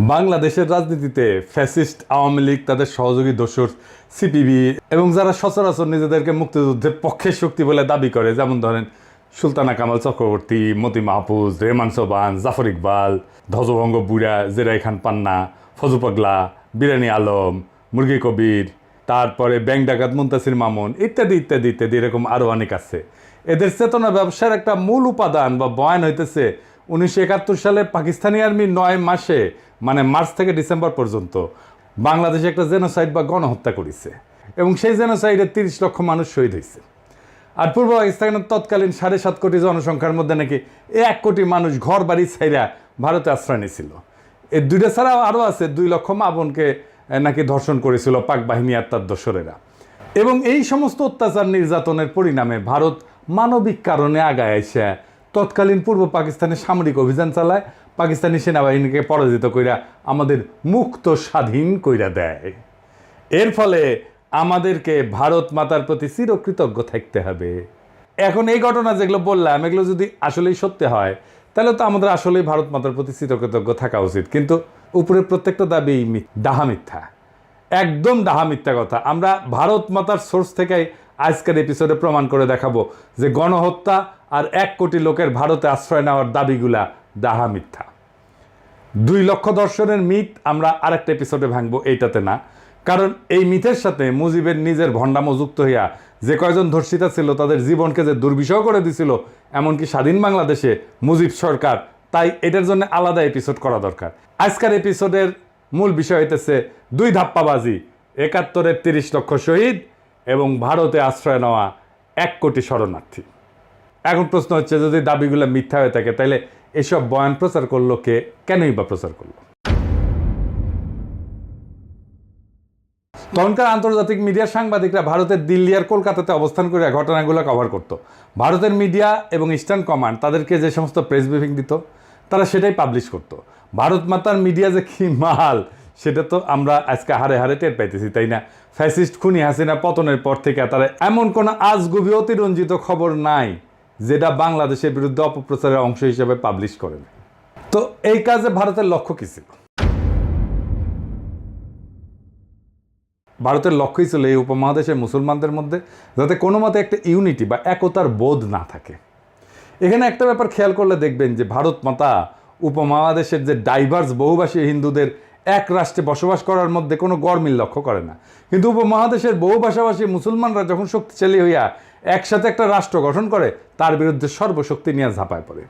বাংলাদেশের রাজনীতিতে ফ্যাসিস্ট আওয়ামী লীগ, তাদের সহযোগী দোসর সিপিবি এবং যারা সচরাচর নিজেদেরকে মুক্তিযুদ্ধের পক্ষের শক্তি বলে দাবি করে, যেমন ধরেন সুলতানা কামাল চক্রবর্তী, মতি মাহফুজ, রেহমান সোবান, জাফর ইকবাল, ধ্বজভঙ্গ বুড়া, জেরাই খান পান্না, ফজু পাগলা, বিরানি আলম, মুরগি কবির, তারপরে ব্যাংক ডাকাত মুনতাসির মামুন ইত্যাদি ইত্যাদি ইত্যাদি, এরকম আরও অনেক আছে। এদের চেতনা ব্যবসার একটা মূল উপাদান বা বয়ান হইতেছে 1971 সালে পাকিস্তানি আর্মি 9 মাসে, মানে মার্চ থেকে ডিসেম্বর পর্যন্ত বাংলাদেশে একটা জেনোসাইড বা গণহত্যা করেছে এবং সেই জেনোসাইডে 30 লক্ষ মানুষ শহীদ হয়েছে। আর পূর্ব পাকিস্তানের তৎকালীন 7.5 কোটি জনসংখ্যার মধ্যে নাকি 1 কোটি মানুষ ঘর বাড়ি ছাইরা ভারতে আশ্রয় নিয়েছিল। এই দুইটা ছাড়াও আরও আছে, 2 লক্ষ মা বোনকে নাকি ধর্ষণ করেছিল পাক বাহিনী আর তার দোসরেরা। এবং এই সমস্ত অত্যাচার নির্যাতনের পরিণামে ভারত মানবিক কারণে আগায় এসে তৎকালীন পূর্ব পাকিস্তানে সামরিক অভিযান চালায়, পাকিস্তানি সেনাবাহিনীকে পরাজিত কইরা আমাদের মুক্ত স্বাধীন কইরা দেয়। এর ফলে আমাদেরকে ভারত মাতার প্রতি চিরকৃতজ্ঞ থাকতে হবে। এখন এই ঘটনা যেগুলো বললাম, এগুলো যদি আসলেই সত্যি হয় তাহলে তো আমাদের আসলেই ভারত মাতার প্রতি চিরকৃতজ্ঞ থাকা উচিত। কিন্তু উপরের প্রত্যেকটা দাবি ডাহা মিথ্যা, একদম ডাহা মিথ্যা কথা। আমরা ভারত মাতার সোর্স থেকেই আজকের এপিসোডে প্রমাণ করে দেখাবো যে গণহত্যা আর 1 কোটি লোকের ভারতে আশ্রয় নেওয়ার দাবিগুলা ডাহা মিথ্যা। 2 লক্ষ দর্শনের মিথ আমরা আরেকটা এপিসোডে ভাঙবো, এইটাতে না। কারণ এই মিথের সাথে মুজিবের নিজের ভণ্ডামো যুক্ত হইয়া যে কয়জন ধর্ষিতা ছিল তাদের জীবনকে যে দুর্বিষহ করে দিছিল, এমনকি স্বাধীন বাংলাদেশে মুজিব সরকার, তাই এটার জন্য আলাদা এপিসোড করা দরকার। আজকের এপিসোডের মূল বিষয় হইতেছে 2 ধাপ্পাবাজি, 71-এর 30 লক্ষ শহীদ এবং ভারতে আশ্রয় নেওয়া 1 কোটি শরণার্থী। এখন প্রশ্ন হচ্ছে, যদি দাবিগুলো মিথ্যা হয়ে থাকে তাহলে এসব বয়ান প্রচার করলো কে, কেনই বা প্রচার করলো? তখনকার আন্তর্জাতিক মিডিয়ার সাংবাদিকরা ভারতের দিল্লি আর কলকাতাতে অবস্থান করে ঘটনাগুলো কভার করত। ভারতের মিডিয়া এবং ইস্টার্ন কমান্ড তাদেরকে যে সমস্ত প্রেস ব্রিফিং দিত তারা সেটাই পাবলিশ করত। ভারত মাতার মিডিয়া যে কি মাল সেটা তো আমরা আজকে হারে হারে টের পাইতেছি, তাই না? ফ্যাসিস্ট খুনি হাসিনা পতনের পর থেকে তারা এমন কোনো আজগুবি অতিরঞ্জিত খবর নাই যেটা বাংলাদেশের বিরুদ্ধে অপপ্রচারের অংশ হিসেবে পাবলিশ করেন। তো এই কাজে ভারতের লক্ষ্য কী ছিল? ভারতের লক্ষ্যই ছিল এই উপমহাদেশের মুসলমানদের মধ্যে যাতে কোনো মতে একটা ইউনিটি বা একতার বোধ না থাকে। এখানে একটা ব্যাপার খেয়াল করলে দেখবেন যে ভারত মাতা উপমহাদেশের যে ডাইভার্স বহুভাষী হিন্দুদের এক রাষ্ট্রে বসবাস করার মধ্যে কোনো গরমিল লক্ষ্য করে না। কিন্তু উপমহাদেশের বহুভাষাভাষী মুসলমানরা যখন শক্তিশালী হইয়া একসাথে একটা রাষ্ট্র গঠন করে, তার বিরুদ্ধে সর্বশক্তি নিয়ে ঝাঁপায় পড়ে।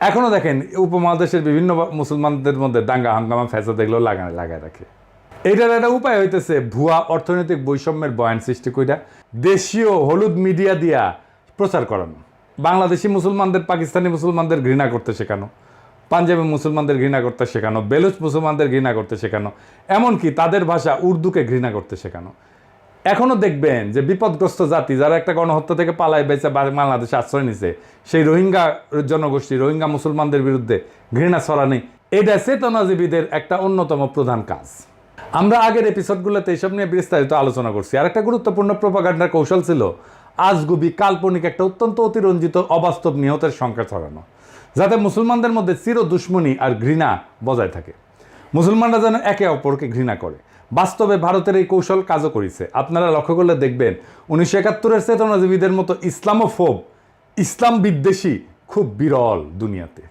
এখনও দেখেন উপমহাদেশের বিভিন্ন মুসলমানদের মধ্যে দাঙ্গা হাঙ্গামা ফ্যাসাদ এগুলো লাগায় রাখে। এইটার একটা উপায় হইতেছে ভুয়া অর্থনৈতিক বৈষম্যের বয়ান সৃষ্টি কইরা দেশীয় হলুদ মিডিয়া দিয়া প্রচার করানো। বাংলাদেশি মুসলমানদের পাকিস্তানি মুসলমানদের ঘৃণা করতে শেখানো, পাঞ্জাবি মুসলমানদের ঘৃণা করতে শেখানো, বেলুচ মুসলমানদের ঘৃণা করতে শেখানো, এমনকি তাদের ভাষা উর্দুকে ঘৃণা করতে শেখানো। এখনও দেখবেন যে বিপদগ্রস্ত জাতি যারা একটা গণহত্যা থেকে পালায় বেঁচে বাংলাদেশে আশ্রয় নিছে, সেই রোহিঙ্গা জনগোষ্ঠী, রোহিঙ্গা মুসলমানদের বিরুদ্ধে ঘৃণা ছড়ানি, এটা চেতনাজীবীদের একটা অন্যতম প্রধান কাজ। আমরা আগের এপিসোডগুলোতে এইসব নিয়ে বিস্তারিত আলোচনা করছি। আর একটা গুরুত্বপূর্ণ প্রোপাগান্ডার কৌশল ছিল আজগুবি কাল্পনিক একটা অত্যন্ত অতিরঞ্জিত অবাস্তব নিহতের সংখ্যা ছড়ানো, যাতে মুসলমানদের মধ্যে চির দুশ্মনী আর ঘৃণা বজায় থাকে, মুসলমানরা যেন একে অপরকে ঘৃণা করে। বাস্তবে ভারতের এই কৌশল কাজও করেছে। আপনারা লক্ষ্য করলে দেখবেন 1971-এর চেতনাজীবীদের মতো ইসলামোফোব, ইসলাম বিদ্বেষী খুব বিরল দুনিয়াতে।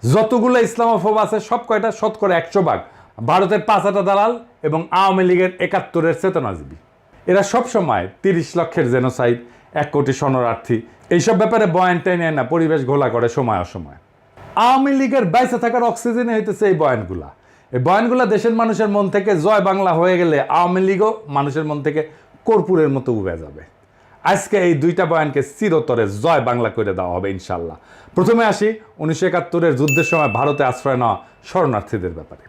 যতগুলো ইসলামোফোব আছে সব কয়টা শতকরা 100% ভারতের 5 দালাল এবং আওয়ামী লীগের 71-এর চেতনাজীবী। এরা সবসময় 30 লক্ষের জেনোসাইড, 1 কোটি শরণার্থী, এইসব ব্যাপারে বয়ান টেনে না পরিবেশ ঘোলা করে সময় অসময়। আওয়ামী লীগের বাইসে থাকার অক্সিজেনে হইতেছে এই বয়ানগুলা। এই বয়ানগুলা দেশের মানুষের মন থেকে জয় বাংলা হয়ে গেলে আওয়ামী লীগও মানুষের মন থেকে কর্পূরের মতো উবে যাবে। আজকে এই 2টা বয়ানকে চিরতরে জয় বাংলা করে দেওয়া হবে ইনশাল্লাহ। প্রথমে আসি 1971-এর যুদ্ধের সময় ভারতে আশ্রয় নেওয়া শরণার্থীদের ব্যাপারে।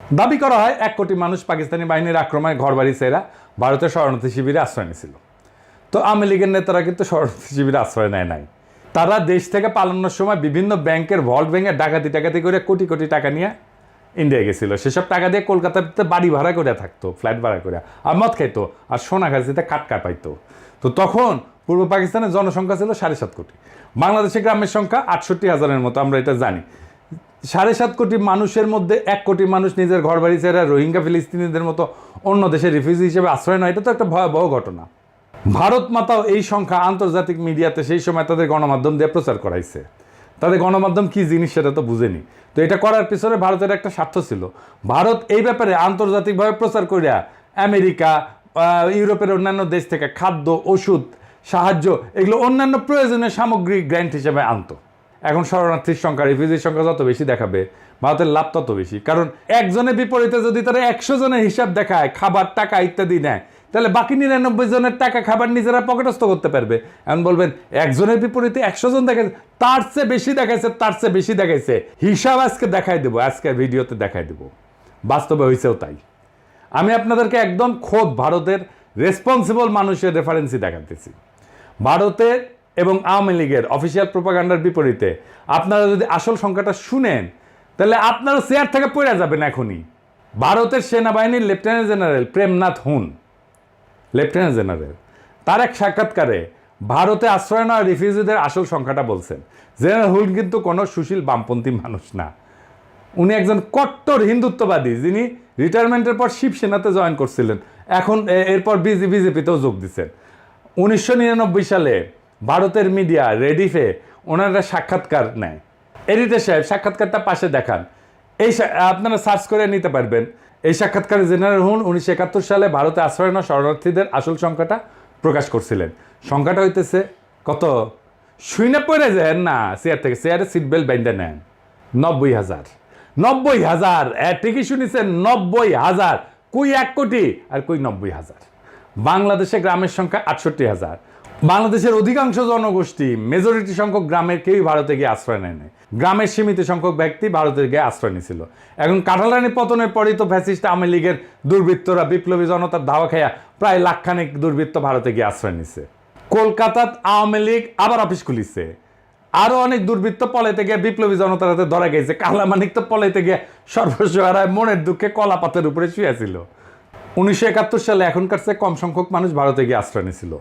দাবি করা হয় 1 কোটি মানুষ পাকিস্তানি বাহিনীর আক্রমণে ঘরবাড়ি ছেড়া ভারতের শরণার্থী শিবিরে আশ্রয় নিয়েছিল। তো আওয়ামী লীগের নেতারা কিন্তু শরণার্থী শিবিরে আশ্রয় নেয় নাই। তারা দেশ থেকে পালানোর সময় বিভিন্ন ব্যাংকের ভল্ট ভেঙে ডাকাতি করে কোটি কোটি টাকা নিয়ে ইন্ডিয়া গেছিল। সেসব টাকা দিয়ে কলকাতাতে বাড়ি ভাড়া করে থাকতো, ফ্ল্যাট ভাড়া করে, আর মদ খাইতো, আর সোনা খাইতে কাটকা পাইতো। তো তখন পূর্ব পাকিস্তানের জনসংখ্যা ছিল 7.5 কোটি। বাংলাদেশের গ্রামের সংখ্যা 68,000-এর মতো, আমরা এটা জানি। 7.5 কোটি মানুষের মধ্যে 1 কোটি মানুষ নিজের ঘর বাড়ি ছেড়ে রোহিঙ্গা ফিলিস্তিনিদের মতো অন্য দেশের রিফিউজি হিসেবে আশ্রয় নেয়, এটা তো একটা ভয়াবহ ঘটনা। ভারত মাতাও এই সংখ্যা আন্তর্জাতিক মিডিয়াতে সেই সময় তাদের গণমাধ্যম দিয়ে প্রচার করাইছে। তাদের গণমাধ্যম কি জিনিস সেটা তো বুঝেনি। তো এটা করার পিছনে ভারতের একটা স্বার্থ ছিল। ভারত এই ব্যাপারে আন্তর্জাতিকভাবে প্রচার করিয়া আমেরিকা, ইউরোপের অন্যান্য দেশ থেকে খাদ্য, ওষুধ, সাহায্য, এগুলো অন্যান্য প্রয়োজনীয় সামগ্রিক গ্র্যান্ট হিসেবে আনতো। এখন শরণার্থীর সংখ্যা, রিফিউজির সংখ্যা যত বেশি দেখাবে, ভারতের লাভ তত বেশি। কারণ একজনের বিপরীতে যদি তারা 100 জনের হিসাব দেখায়, খাবার, টাকা ইত্যাদি নেয়, তাহলে বাকি 99 জনের টাকা, খাবার নিজেরা পকেটস্থ করতে পারবে। এখন বলবেন একজনের বিপরীতে 100 জন দেখাচ্ছে, তার চেয়ে বেশি দেখাইছে, তার চেয়ে বেশি দেখাইছে, হিসাব আজকে দেখাই দেবো, আজকের ভিডিওতে দেখাই দেবো। বাস্তবে হয়েছেও তাই। আমি আপনাদেরকে একদম খোদ ভারতের রেসপন্সিবল মানুষের রেফারেন্সই দেখাতেছি। ভারতের এবং আওয়ামী লীগের অফিসিয়াল প্রোপাগান্ডার বিপরীতে আপনারা যদি আসল সংখ্যাটা শুনেন, তাহলে আপনারা চেয়ার থেকে পড়ে যাবেন এখনই। ভারতের সেনাবাহিনীর লেফটেন্যান্ট জেনারেল প্রেমনাথ হুন, লেফটেন্যান্ট জেনারেল, তার এক সাক্ষাৎকারে ভারতে আশ্রয় নেওয়া রিফিউজিদের আসল সংখ্যাটা বলছেন। জেনারেল হুন কিন্তু কোনো সুশীল বামপন্থী মানুষ না, উনি একজন কট্টর হিন্দুত্ববাদী, যিনি রিটায়ারমেন্টের পর শিবসেনাতে জয়েন করছিলেন, এখন এরপর বিজেপিতেও যোগ দিচ্ছেন। 1999 সালে ভারতের মিডিয়া রেডিফে ওনারা সাক্ষাৎকার নেয়। এডিটর সাহেব সাক্ষাৎকারটা পাশে দেখান, এই আপনারা সার্চ করে নিতে পারবেন। এই সাক্ষাৎকারে জেনারেল হুন 1971 সালে ভারতে আশ্রয় নেওয়া শরণার্থীদের আসল সংখ্যাটা প্রকাশ করছিলেন। সংখ্যাটা হইতেছে কত, শুনে পড়ে যায় না, চেয়ার থেকে, চেয়ারে সিট বেল্ট বেঁধে নেন, 90,000। 90,000, ঠিকই শুনেছেন, 90,000। কই 1 কোটি আর কই 90,000। বাংলাদেশে গ্রামের সংখ্যা 68,000। বাংলাদেশের অধিকাংশ জনগোষ্ঠী, মেজরিটি সংখ্যক গ্রামের কেউই ভারতে গিয়ে আশ্রয় নেয় নাই। গ্রামের সীমিত সংখ্যক ব্যক্তি ভারতে গিয়ে আশ্রয় নিয়েছিল। এখন কাঁঠালরানী পতনের পরই তো ফ্যাসিস্ট আওয়ামী লীগের দুর্বৃত্তরা বিপ্লবী জনতার ধাওয়া খাইয়া প্রায় লাখখানেক দুর্বৃত্ত ভারতে গিয়ে আশ্রয় নিছে। কলকাতাত আওয়ামী লীগ আবার অফিস খুলিছে। আরো অনেক দুর্বৃত্ত পলাইতে গিয়ে বিপ্লবী জনতার হাতে ধরা গেছে। কালামানিক তো পলাইতে গিয়ে সর্বস্ব হারায় মনের দুঃখে কলা পাতের উপরে শুয়েছিল। 1971 সালে এখনকার চেয়ে কম সংখ্যক মানুষ ভারতে গিয়ে আশ্রয় নিয়েছিল।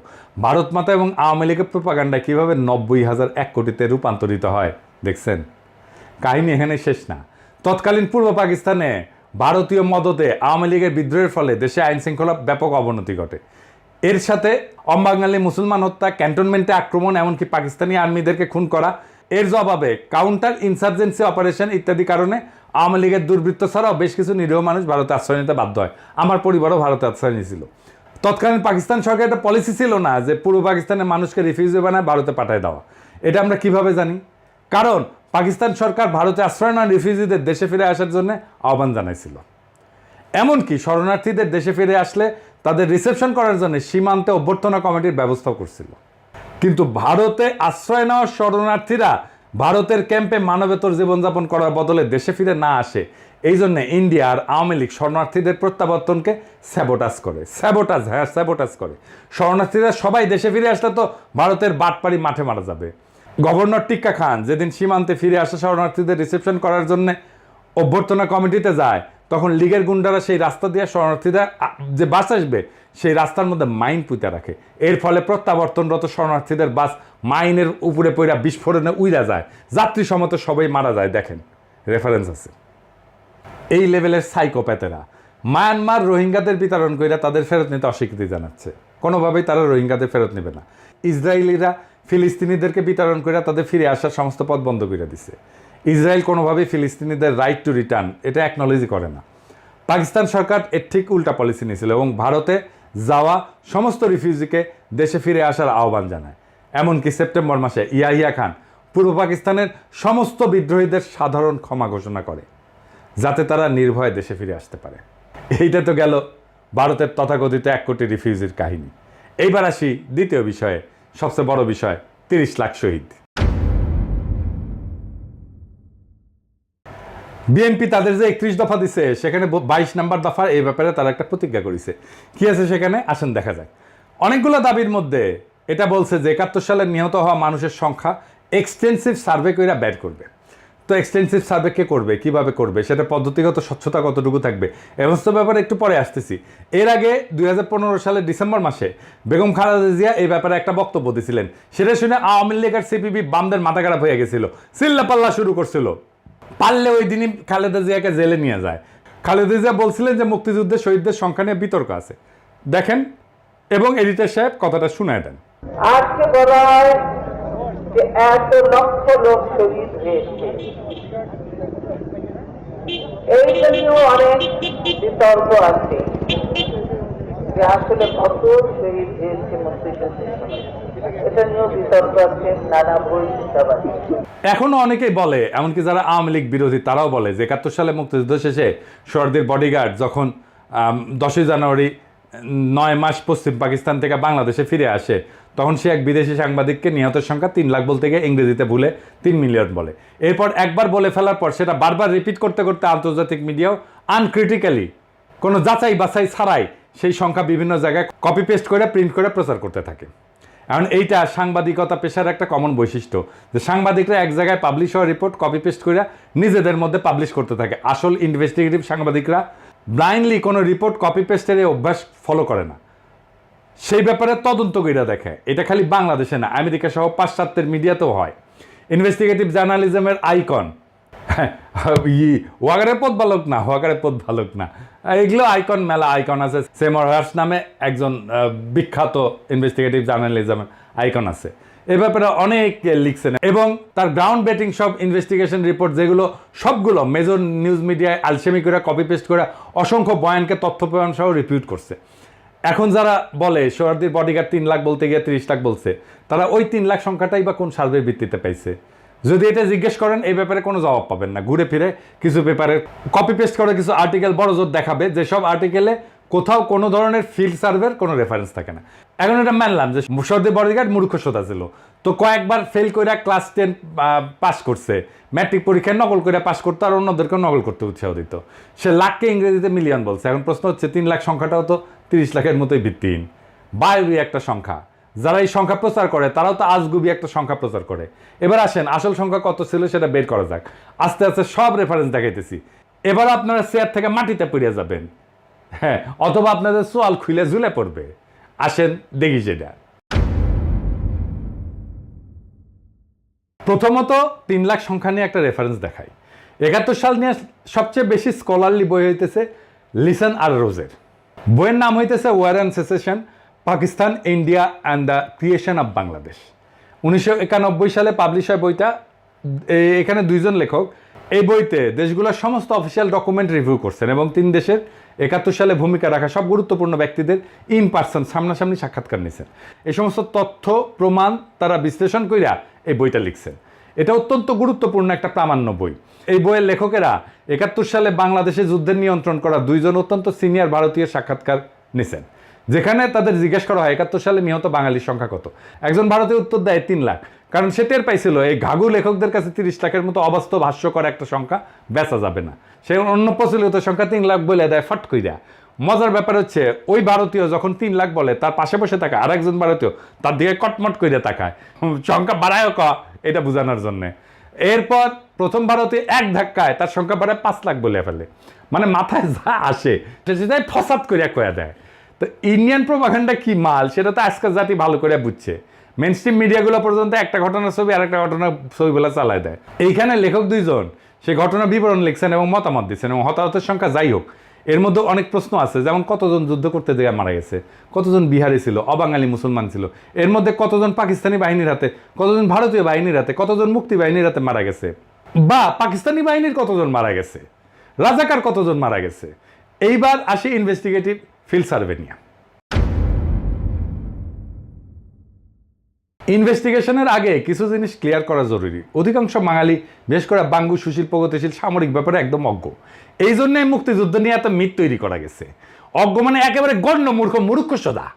ভারত মাতা এবং আওয়ামী লীগের প্রোপাগান্ডা কিভাবে 90,000 1 কোটিতে রূপান্তরিত হয় দেখছেন। কাহিনী এখানে শেষ না। তৎকালীন পূর্ব পাকিস্তানে ভারতীয় মদতে আওয়ামী লীগের বিদ্রোহের ফলে দেশে আইন শৃঙ্খলা ব্যাপক অবনতি ঘটে। এর সাথে অবাঙালি মুসলমান হত্যা, ক্যান্টনমেন্টে আক্রমণ, এমনকি পাকিস্তানি আর্মিদেরকে খুন করা, এর জবাবে কাউন্টার ইনসার্জেন্সি অপারেশন ইত্যাদি কারণে আওয়ামী লীগের দুর্বৃত্ত ছাড়াও বেশ কিছু নিরীহ মানুষ ভারতে আশ্রয় নিতে বাধ্য হয়। আমার পরিবারও ভারতে আশ্রয় নিয়েছিল। তৎকালীন পাকিস্তান সরকার একটা পলিসি ছিল না যে পূর্ব পাকিস্তানের মানুষকে রিফিউজি বানায় ভারতে পাঠায় দেওয়া। এটা আমরা কিভাবে জানি? কারণ পাকিস্তান সরকার ভারতে আশ্রয় নেওয়া রিফিউজিদের দেশে ফিরে আসার জন্য আহ্বান জানাইছিল। এমনকি শরণার্থীদের দেশে ফিরে আসলে তাদের রিসেপশন করার জন্য সীমান্তে অভ্যর্থনা কমিটির ব্যবস্থাও করছিল। কিন্তু ভারতে আশ্রয় নেওয়া শরণার্থীরা ভারতের ক্যাম্পে মানবেতর জীবনযাপন করার বদলে দেশে ফিরে না আসে, এই জন্য ইন্ডিয়া আর আওয়ামী লীগ শরণার্থীদের প্রত্যাবর্তনকে স্যাবোটাজ করে। শরণার্থীরা সবাই দেশে ফিরে আসলে তো ভারতের বাটপাড়ি মাঠে মারা যাবে। গভর্নর টিক্কা খান যেদিন সীমান্তে ফিরে আসা শরণার্থীদের রিসেপশন করার জন্য অভ্যর্থনা কমিটিতে যায়, তখন লীগের গুন্ডারা সেই রাস্তা দিয়ে শরণার্থীরা যে বাস আসবে সেই রাস্তার মধ্যে মাইন পুঁতে রাখে। এর ফলে প্রত্যাবর্তনরত শরণার্থীদের বাস মাইনের উপরে পড়া বিস্ফোরণে উইরা যায়, যাত্রী সমত সবাই মারা যায়। দেখেন, রেফারেন্স আছে। এই লেভেলের সাইকোপ্যাথেরা মায়ানমার রোহিঙ্গাদের বিতরণ করে তাদের ফেরত নিতে অস্বীকৃতি জানাচ্ছে। কোনোভাবেই তারা রোহিঙ্গাদের ফেরত নেবে না। ইসরায়েলিরা ফিলিস্তিনিদেরকে বিতরণ করে তাদের ফিরে আসার সমস্ত পথ বন্ধ করে দিছে। ইসরায়েল কোনোভাবেই ফিলিস্তিনিদের রাইট টু রিটার্ন এটা অ্যাকনোলেজই করে না। পাকিস্তান সরকার এর ঠিক উল্টা পলিসি নিয়েছিল এবং ভারতে যাওয়া সমস্ত রিফিউজিকে দেশে ফিরে আসার আহ্বান জানায়। এমনকি সেপ্টেম্বর মাসে ইয়াহিয়া খান পূর্ব পাকিস্তানের সমস্ত বিদ্রোহীদের সাধারণ ক্ষমা ঘোষণা করে, যাতে তারা নির্ভয়ে দেশে ফিরে আসতে পারে। এইটা তো গেল ভারতের তথাকথিত 1 কোটি রিফিউজির কাহিনী। এইবার আসি দ্বিতীয় বিষয়ে, সবচেয়ে বড় বিষয়, 30 লাখ শহীদ। বিএনপি তাদের যে 31 দফা দিছে, সেখানে 22 নম্বর দফা এই ব্যাপারে তারা একটা প্রতিজ্ঞা করেছে। কি আছে সেখানে, আসেন দেখা যায়। অনেকগুলো দাবির মধ্যে এটা বলছে যে 71 সালে নিহত হওয়া মানুষের সংখ্যা এক্সটেন্সিভ সার্ভে করে বের করবে। তো এক্সটেন্সিভ সার্ভে কে করবে, কিভাবে করবে, সেটা পদ্ধতিগত স্বচ্ছতা কতটুকু থাকবে, এমস্ত ব্যাপারে একটু পরে আসতেছি। এর আগে 2015 সালের ডিসেম্বর মাসে বেগম খালেদা জিয়া এই ব্যাপারে একটা বক্তব্য দিয়েছিলেন। সেটা শুনে আওয়ামী লীগ আর সিপিবি বামদের মাথা খারাপ হয়ে গেছিল, চিল্লাপাল্লা শুরু করছিল। পারলে ওই দিনই খালেদা জিয়াকে জেলে নিয়ে যায়। খালেদা জিয়া বলছিলেন যে মুক্তিযুদ্ধে শহীদদের সংখ্যা নিয়ে বিতর্ক আছে, দেখেন এবং এডিটর সাহেব কথাটা শুনায় দেন। আজকে বলা হয় যে 1 লক্ষ লোক শহীদ হয়েছে, এইটা নিয়েও অনেক বিতর্ক আছে যে আসলে কত শহীদ হয়েছে মুক্তিযুদ্ধের সময়, এটা নিয়েও বিতর্ক আছে, নানা বই হিসাব আছে। এখনো অনেকেই বলে, এমনকি যারা আওয়ামী লীগ বিরোধী তারাও বলে যে 71 সালে মুক্তিযুদ্ধ শেষে সোহরাওয়ার্দীর বডিগার্ড যখন 10ই জানুয়ারি 9 মাস পশ্চিম পাকিস্তান থেকে বাংলাদেশে ফিরে আসে, তখন সে এক বিদেশি সাংবাদিককে নিহতের সংখ্যা 3 লাখ বলতে গিয়ে ইংরেজিতে ভুলে 3 মিলিয়ন বলে। এরপর একবার বলে ফেলার পর সেটা বারবার রিপিট করতে করতে আন্তর্জাতিক মিডিয়াও আনক্রিটিক্যালি কোনো যাচাই বাছাই ছাড়াই সেই সংখ্যা বিভিন্ন জায়গায় কপি পেস্ট করে প্রিন্ট করে প্রচার করতে থাকে। এখন এইটা সাংবাদিকতা পেশার একটা কমন বৈশিষ্ট্য যে সাংবাদিকরা এক জায়গায় পাবলিশ হওয়া রিপোর্ট কপি পেস্ট করে নিজেদের মধ্যে পাবলিশ করতে থাকে। আসল ইনভেস্টিগেটিভ সাংবাদিকরা ব্লাইন্ডলি কোনো রিপোর্ট কপি পেস্টের এই অভ্যাস ফলো করে না, সেই ব্যাপারে তদন্ত করে দেখে। এটা খালি বাংলাদেশে না, আমেরিকা সহ পাশ্চাত্যের মিডিয়াতেও হয়। ইনভেস্টিগেটিভ জার্নালিজমের আইকন ওয়াগারের পথ বালক না, ওয়াগারের পথ বালক না, এগুলো আইকন, মেলা আইকন আছে। সেমর হার্স নামে একজন বিখ্যাত ইনভেস্টিগেটিভ জার্নালিজমের আইকন আছে, এ ব্যাপারে অনেক লিখছেন এবং তার গ্রাউন্ড ব্রেকিং সব ইনভেস্টিগেশন রিপোর্ট যেগুলো সবগুলো মেজর নিউজ মিডিয়ায় আলসেমি করে কপি পেস্ট করে অসংখ্য বয়ানকে তথ্য প্রমাণ সহ রিপিউট করছে। এখন যারা বলে সোহরাওয়ার্দীর বডিগার্ড 3 লাখ বলতে গিয়ে 30 লাখ বলছে, তারা ওই 3 লাখ সংখ্যাটাই বা কোন সার্ভের ভিত্তিতে পাইছে? যদি এটা জিজ্ঞেস করেন এই ব্যাপারে কোনো জবাব পাবেন না। ঘুরে ফিরে কিছু পেপারে কপি পেস্ট করে কিছু আর্টিকেল বড় জোর দেখাবে, যেসব আর্টিকেলে কোথাও কোনো ধরনের ফিল্ড সার্ভের কোনো রেফারেন্স থাকে না। এখন এটা মানলাম যে সোহরাওয়ার্দীর বডিগার্ড মূর্খতা ছিল, তো কয়েকবার ফেল করে ক্লাস 10 পাস করছে, ম্যাট্রিক পরীক্ষায় নকল করে পাস করতো আর অন্যদেরকেও নকল করতে উৎসাহ দিত। সে লাখকে ইংরেজিতে মিলিয়ন বলছে। এখন প্রশ্ন হচ্ছে 3 লাখ সংখ্যাটাও তো 30 লাখের মতোই ভিত্তিহীন, বায়ুরই একটা সংখ্যা। যারা এই সংখ্যা প্রচার করে তারাও তো আজগুবি একটা সংখ্যা প্রচার করে। এবার আসেন আসল সংখ্যা কত ছিল সেটা বের করা যাক। আস্তে আস্তে সব রেফারেন্স দেখাইতেছি, এবার আপনারা চেয়ার থেকে মাটিতে পড়ে যাবেন, হ্যাঁ, অথবা আপনাদের সোয়াল খুলে ঝুলে পড়বে। আসেন দেখি সেটা। প্রথমত 3 লাখ সংখ্যা নিয়ে একটা রেফারেন্স দেখাই। 71 সাল নিয়ে সবচেয়ে বেশি স্কলারলি বই হইতেছে লিসন আর রোজের। বইয়ের নাম হইতেছে war and secession, Pakistan, India and the creation of Bangladesh. 1991 সালে পাবলিশ হয় বইটা। এখানে 2 জন লেখক এই বইতে দেশগুলোর সমস্ত অফিসিয়াল ডকুমেন্ট রিভিউ করছেন এবং 3 দেশের 71 সালে ভূমিকা রাখা সব গুরুত্বপূর্ণ ব্যক্তিদের ইন পার্সন সামনাসামনি সাক্ষাৎকার নিয়েছেন। এই সমস্ত তথ্য প্রমাণ তারা বিশ্লেষণ কইরা এই বইটা লিখছেন। এটা অত্যন্ত গুরুত্বপূর্ণ একটা প্রামাণ্য বই। এই বইয়ের লেখকেরা 71 সালে বাংলাদেশে যুদ্ধের নিয়ন্ত্রণ করা 2 জন অত্যন্ত সিনিয়র ভারতীয় সাক্ষাৎকার নিয়েছেন, যেখানে তাদের জিজ্ঞেস করা হয় 71 সালে নিহত বাঙালির সংখ্যা কত। একজন ভারতীয় উত্তর দেয় 3 লাখ, কারণ সে টের পাইছিল এই ঘাঘু লেখকদের কাছে 30 লাখের মতো অবাস্তব হাস্যকর একটা সংখ্যা বেচা যাবে না। সে অন্য প্রচলিত সংখ্যা 3 লাখ বলে দেয় ফট কইরা। মজার ব্যাপার হচ্ছে ওই ভারতীয় যখন 3 লাখ বলে তার পাশে বসে তাকায় আর একজন ভারতীয় তার দিকে কটমট করে তাকায়, সংখ্যা বাড়ায় ক এটা বোঝানোর জন্যে। এরপর প্রথম ভারতীয় এক ধাক্কায় তার সংখ্যা বাড়ায় 5 লাখ বলে ফেলে, মানে মাথায় যা আসে সেটাই ফসাদ করিয়া কয়া দেয়। তো ইন্ডিয়ান প্রোপাগান্ডা কি মাল সেটা তো আজকাল জাতি ভালো করে বুঝছে। মেন স্ট্রিম মিডিয়াগুলো পর্যন্ত একটা ঘটনার ছবি আর একটা ঘটনার ছবিগুলো চালায় দেয়। এইখানে লেখক 2 জন সে ঘটনার বিবরণ লিখছেন এবং মতামত দিচ্ছেন, এবং হতাহতের সংখ্যা যাই হোক এর মধ্যে অনেক প্রশ্ন আছে, যেমন কতজন যুদ্ধ করতে গিয়ে মারা গেছে, কতজন বিহারি ছিল, অবাঙালি মুসলমান ছিল, এর মধ্যে কতজন পাকিস্তানি বাহিনীর হাতে, কতজন ভারতীয় বাহিনীর হাতে, কতজন মুক্তি বাহিনীর হাতে মারা গেছে, বা পাকিস্তানি বাহিনীর কতজন মারা গেছে, রাজাকার কতজন মারা গেছে। এইবার আসি ইনভেস্টিগেটিভ ফিল্ড সার্ভে নিয়ে। ইনভেস্টিগেশনের আগে কিছু জিনিস ক্লিয়ার করা জরুরি। অধিকাংশ বাঙালি, বিশেষ করে বাঙ্গু, সুশীল, প্রগতিশীল, সামরিক ব্যাপারে একদম অজ্ঞ। এই জন্যই মুক্তিযুদ্ধ নিয়ে এত মিথ তৈরি করা গেছে। অজ্ঞ মানে একেবারে গণ্য মূর্খ সোদা।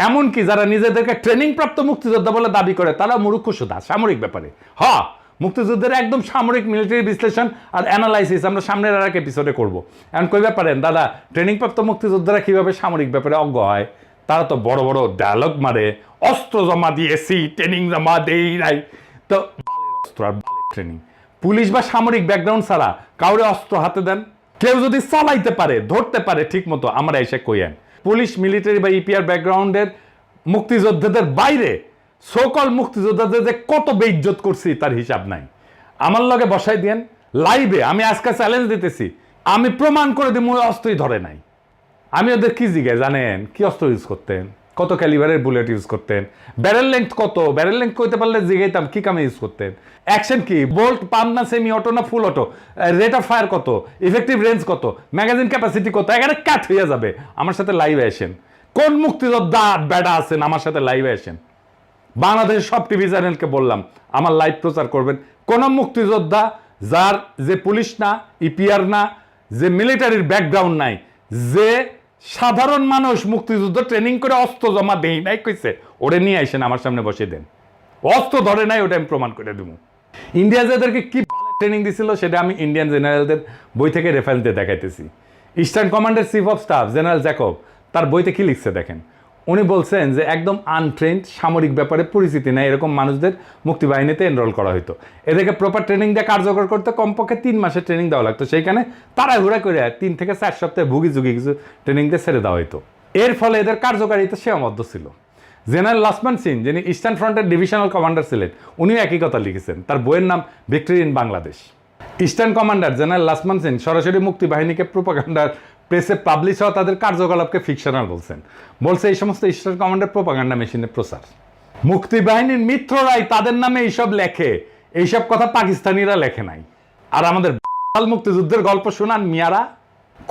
এমনকি যারা নিজেদেরকে ট্রেনিং প্রাপ্ত মুক্তিযোদ্ধা বলে দাবি করে তারা মূর্খ সোদা সামরিক ব্যাপারে। মুক্তিযুদ্ধের একদম সামরিক মিলিটারি বিশ্লেষণ আর অ্যানালাইসিস আমরা সামনের আর এক এপিসোডে করবো। এখন কইবা পারেন দাদা ট্রেনিং প্রাপ্ত মুক্তিযোদ্ধারা কিভাবে সামরিক ব্যাপারে অজ্ঞ হয়? তারা তো বড় বড় ডায়লগ মারে, অস্ত্র জমা দিয়েছি, ট্রেনিং জমা দেই নাই। তো অস্ত্র আর ট্রেনিং, পুলিশ বা সামরিক ব্যাকগ্রাউন্ড ছাড়া কাউরে অস্ত্র হাতে দেন? কেউ যদি চালাইতে পারে, ধরতে পারে ঠিক মতো, আমরা এসে কইয়েন। পুলিশ, মিলিটারি বা ইপিআর ব্যাকগ্রাউন্ডের মুক্তিযোদ্ধাদের বাইরে সকল মুক্তিযোদ্ধাদের যে কত বেইজ্জত করছি তার হিসাব নাই। আমার লগে বসাই দিয়েন, লাইভে আমি আজকে চ্যালেঞ্জ দিতেছি, আমি প্রমাণ করে দিব ওই অস্ত্রই ধরে নাই। আমি ওদের কি জিজ্ঞাসা জানেন, কি অস্ত্র ইউজ করতেন, কত ক্যালিবারের বুলেট ইউজ করতেন, ব্যারেল লেন্থ কত, ব্যারেল লেন্থ কইতে পারলে জিজ্ঞাইতাম কি কামে ইউজ করতেন, অ্যাকশন কি, বোল্ট পাম্প না সেমি অটো না ফুল অটো, রেট অফ ফায়ার কত, ইফেক্টিভ রেঞ্জ কত, ম্যাগাজিন ক্যাপাসিটি কত, এখানে কাট হয়ে যাবে। আমার সাথে লাইভে আসেন, কোন মুক্তিযোদ্ধা বেডা আছেন আমার সাথে লাইভে আসেন। বাংলাদেশের সব টিভি চ্যানেলকে বললাম আমার লাইভ প্রচার করবেন। কোন মুক্তিযোদ্ধা যার যে পুলিশ না, ইপিআর না, যে মিলিটারির ব্যাকগ্রাউন্ড নাই, যে সাধারণ মানুষ মুক্তিযুদ্ধ ট্রেনিং করে অস্ত্র জমা দেই নাই কইছে, ওরে নিয়ে আসেন আমার সামনে বসে দেন। অস্ত্র ধরে নাই ওটা আমি প্রমাণ করে দেবো। ইন্ডিয়া যাদেরকে কি ট্রেনিং দিছিল সেটা আমি ইন্ডিয়ান জেনারেলদের বই থেকে রেফারেন্স দিয়ে দেখাইতেছি। ইস্টার্ন কমান্ডের chief of staff general Jacob তার বইতে কি লিখছে দেখেন। উনি বলছেন যে একদম আনট্রেন্ড, সামরিক ব্যাপারে পরিচিতি নেই এরকম মানুষদের মুক্তিবাহিনীতে এনরোল করা হতো। এদেরকে প্রপার ট্রেনিং দিয়ে কার্যকর করতে কমপক্ষে 3 মাসের ট্রেনিং দেওয়া লাগতো। সেইখানে তাড়াহুড়া করে 3 থেকে 4 সপ্তাহে ভুগি ঝুঁকি কিছু ট্রেনিং দিয়ে ছেড়ে দেওয়া হতো। এর ফলে এদের কার্যকারিতা সীমাবদ্ধ ছিল। জেনারেল লক্ষ্মণ সিং, যিনি ইস্টার্ন ফ্রন্টের ডিভিশনাল কমান্ডার ছিলেন, উনিও একই কথা লিখেছেন। তার বইয়ের নাম victory in Bangladesh. Eastern commander general Lakshman Singh সরাসরি মুক্তিবাহিনীকে প্রোপাগান্ডার প্রেসে পাবলিশ হওয়া তাদের কার্যকলাপকে ফিকশনাল বলছে এই সমস্ত ইস্টার্ন কমান্ডার প্রোপাগান্ডা মেশিনের প্রচার। মুক্তিবাহিনীর মিত্ররাই তাদের নামে এইসব লেখে, এইসব কথা পাকিস্তানিরা লেখে নাই। আর আমাদের মুক্তিযুদ্ধের গল্প শোনান মিয়ারা।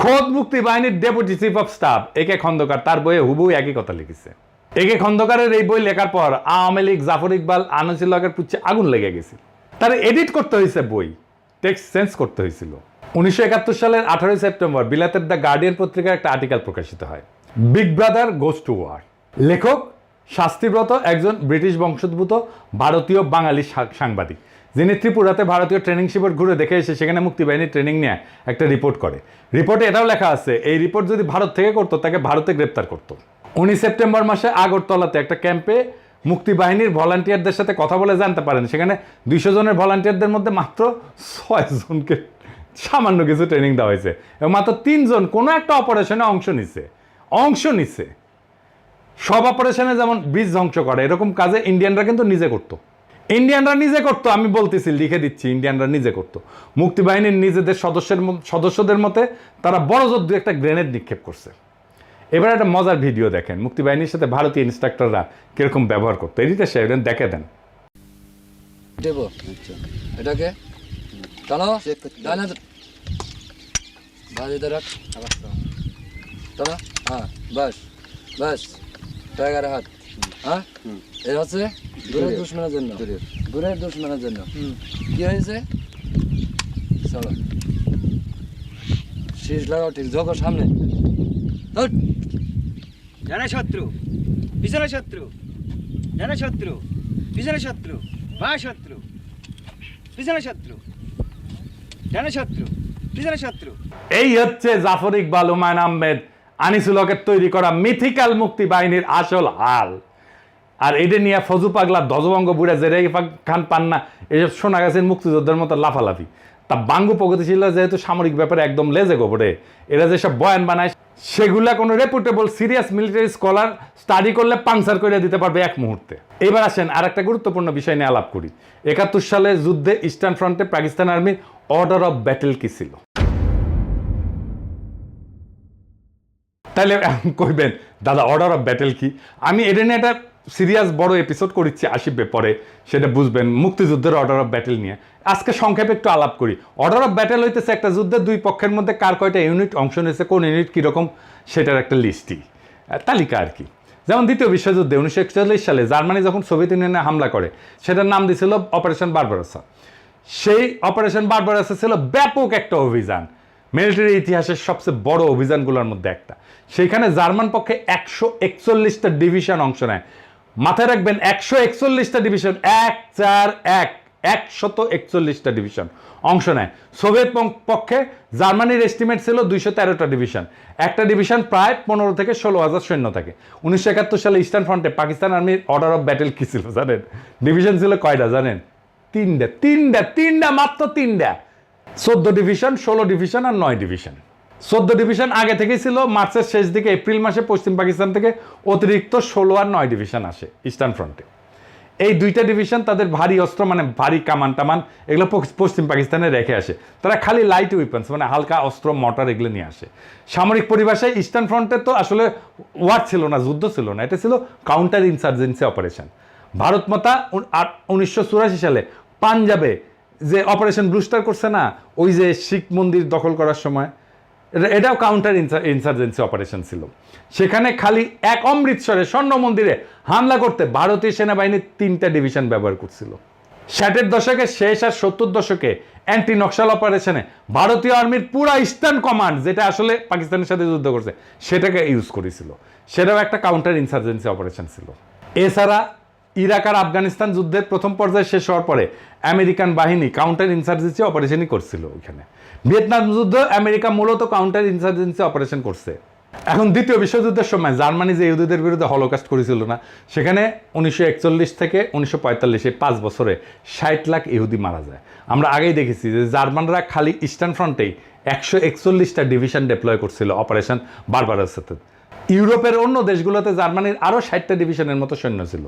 খোদ মুক্তিবাহিনীর ডেপুটি চিফ অফ স্টাফ একে খন্দকার তার বইয়ে হুবহু একই কথা লিখেছে। একে খন্দকারের এই বই লেখার পর আওয়ামী লীগ, জাফর ইকবাল, আনিসুল হকের পুচ্ছে আগুন লেগে গেছে। তার এডিট করতে হয়েছে, বই টেক্সট চেঞ্জ করতে হয়েছিল। 1971 সালের 18 সেপ্টেম্বর বিলাতের দ্য গার্ডিয়ান পত্রিকার একটা আর্টিকেল প্রকাশিত হয়, big brother goes to war. লেখক শাস্তিব্রত একজন ব্রিটিশ বংশোদ্ভূত ভারতীয় বাঙালি সাংবাদিক, যিনি ত্রিপুরাতে ভারতীয় ট্রেনিং শিবির ঘুরে দেখে এসে সেখানে মুক্তিবাহিনীর ট্রেনিং নিয়ে একটা রিপোর্ট করে। রিপোর্টে এটাও লেখা আছে এই রিপোর্ট যদি ভারত থেকে করতো তাকে ভারতে গ্রেপ্তার করতো। 19 সেপ্টেম্বর মাসে আগরতলাতে একটা ক্যাম্পে মুক্তিবাহিনীর ভলান্টিয়ারদের সাথে কথা বলে জানতে পারেন সেখানে 200 জনের ভলান্টিয়ারদের মধ্যে মাত্র 6 জনকে সামান্য কিছু ট্রেনিং দেওয়া হয়েছে এবং মাত্র 3 জন কোনো একটা অপারেশনে অংশ নিছে। সব অপারেশনে যেমন বীজ ধ্বংস করে এরকম কাজে ইন্ডিয়ানরা কিন্তু নিজে করতো। আমি বলতেছি, লিখে দিচ্ছি, ইন্ডিয়ানরা নিজে করতো। মুক্তিবাহিনীর নিজেদের সদস্যদের মতে তারা বড় জোর একটা গ্রেনেড নিক্ষেপ করছে। এবার একটা মজার ভিডিও দেখেন মুক্তিবাহিনীর সাথে ভারতীয় ইনস্ট্রাক্টররা কিরকম ব্যবহার করতো। এদিকে সে দেখে দেন। এটাকে টানো, ডানে বাজিতে রাখ, টানো, হ্যাঁ বাস বাস, টাইগার হাত, হ্যাঁ এর হচ্ছে দূরের দুশ্মনের জন্য, দূরের দুশ্মনের জন্য। কি হয়েছে, চলো শীষ লাগাও, ঠিক ঝোঁকো সামনে, জানে শত্রু, পিছনে শত্রু, জানে শত্রু, পিছনে শত্রু, বাঁ শত্রু, পিছনে শত্রু, জানে শত্রু, পিছনে শত্রু। এই হচ্ছে জাফর ইকবাল, হুমায়ুন আহমেদ, আনিসুল হকের তৈরি করা মিথিক্যাল মুক্তিবাহিনীর আসল হাল। আর এটা নিয়ে ফজু পাগলা ধ্বজভঙ্গ বুড়া জেরে খান পান্না এসব শোনা গেছে মুক্তিযোদ্ধার মতো লাফালাফি। তা বাঙ্গু প্রগতিশীল যেহেতু সামরিক ব্যাপারে একদম লেজে গোবরে, এরা যেসব বয়ান বানায় সেগুলা কোনো reputable serious military scholar study করলে পাংচার করে দিতে পারবে এক মুহূর্তে। এবার আসেন আর একটা গুরুত্বপূর্ণ বিষয় নিয়ে আলাপ করি। 71 সালে যুদ্ধে ইস্টার্ন ফ্রন্টে পাকিস্তান আর্মির অর্ডার অফ ব্যাটেল কি ছিল? তাহলে কইবেন দাদা অর্ডার অফ ব্যাটেল কি? আমি এটা নিয়ে একটা সিরিয়াস বড় এপিসোড করেছি, আসবে পরে, সেটা বুঝবেন মুক্তিযুদ্ধের অর্ডার অফ ব্যাটেল নিয়ে। আজকে সংক্ষেপে একটু আলাপ করি। অর্ডার অফ ব্যাটেল হইতেছে একটা যুদ্ধের দুই পক্ষের মধ্যে কার কয়টা ইউনিট অংশ নিয়েছে, কোন ইউনিট কীরকম, সেটার একটা লিস্টই, তালিকা আর কি। যেমন দ্বিতীয় বিশ্বযুদ্ধে 1941 সালে জার্মানি যখন সোভিয়েত ইউনিয়নে হামলা করে সেটার নাম দিয়েছিল অপারেশন বারবারোসা। সেই অপারেশন বারবারোসা ছিল ব্যাপক একটা অভিযান, মিলিটারি ইতিহাসের সবচেয়ে বড় অভিযানগুলোর মধ্যে একটা। সেইখানে জার্মান পক্ষে 141টা ডিভিশন অংশ নেয়। মাথায় রাখবেন 141টা ডিভিশন, 141টা ডিভিশন অংশ নেয়। সোভিয়েত পক্ষে জার্মানির এস্টিমেট ছিল 213টা ডিভিশন, একটা ডিভিশন প্রায় 15 থেকে 16,000 সৈন্য থাকে। 1971 সালে ইস্টার্ন ফ্রন্টে পাকিস্তান আর্মির অর্ডার অফ ব্যাটেল কি ছিল জানেন? ডিভিশন ছিল কয়টা জানেন? তিনটা, মাত্র 3টা। 14 ডিভিশন, 16 ডিভিশন আর 9 ডিভিশন। 14 ডিভিশন আগে থেকেই ছিল, মার্চের শেষ দিকে এপ্রিল মাসে পশ্চিম পাকিস্তান থেকে অতিরিক্ত 16 আর 9 ডিভিশন আসে ইস্টার্ন ফ্রন্টে। এই দুইটা ডিভিশন তাদের ভারী অস্ত্র মানে ভারী কামান টামান এগুলো পশ্চিম পাকিস্তানে রেখে আসে। তারা খালি লাইট উইপন্স মানে হালকা অস্ত্র মোটর এগুলো নিয়ে আসে। সামরিক পরিভাষায় ইস্টার্ন ফ্রন্টে তো আসলে ওয়ার ছিল না, যুদ্ধ ছিল না, এটা ছিল কাউন্টার ইনসার্জেন্সি অপারেশন। ভারত মাতা 1984 সালে পাঞ্জাবে যে অপারেশন ব্লুস্টার করছে না, ওই যে শিখ মন্দির দখল করার সময়, এটাও কাউন্টার ইনসার্জেন্সি অপারেশন ছিল। সেখানে খালি এক অমৃতসরে স্বর্ণ মন্দিরে হামলা করতে ভারতীয় সেনাবাহিনী 3টা ডিভিশন ব্যবহার করছিল। 60-এর দশকের শেষ আর 70 দশকে অ্যান্টি নকশাল অপারেশনে ভারতীয় আর্মির পুরা ইস্টার্ন কমান্ড, যেটা আসলে পাকিস্তানের সাথে যুদ্ধ করছে, সেটাকে ইউজ করেছিল। সেটাও একটা কাউন্টার ইনসার্জেন্সি অপারেশন ছিল। এছাড়া ইরাক আর আফগানিস্তান যুদ্ধের প্রথম পর্যায়ে শেষ হওয়ার পরে আমেরিকান বাহিনী কাউন্টার ইনসার্জেন্সি অপারেশনই করছিল ওইখানে। ভিয়েতনাম যুদ্ধ আমেরিকা মূলত কাউন্টার ইনসার্জেন্সি অপারেশন করছে। এখন দ্বিতীয় বিশ্বযুদ্ধের সময় জার্মানি যে ইহুদিদের বিরুদ্ধে হলোকাস্ট করেছিল না, সেখানে 1941 থেকে 1945 এই 5 বছরে 60 লাখ ইহুদি মারা যায়। আমরা আগেই দেখেছি যে জার্মানরা খালি ইস্টার্ন ফ্রন্টেই 141টা ডিভিশন ডেপ্লয় করছিল অপারেশন বারবারাসেতে। ইউরোপের অন্য দেশগুলোতে জার্মানির আরও 60টা ডিভিশনের মতো সৈন্য ছিল।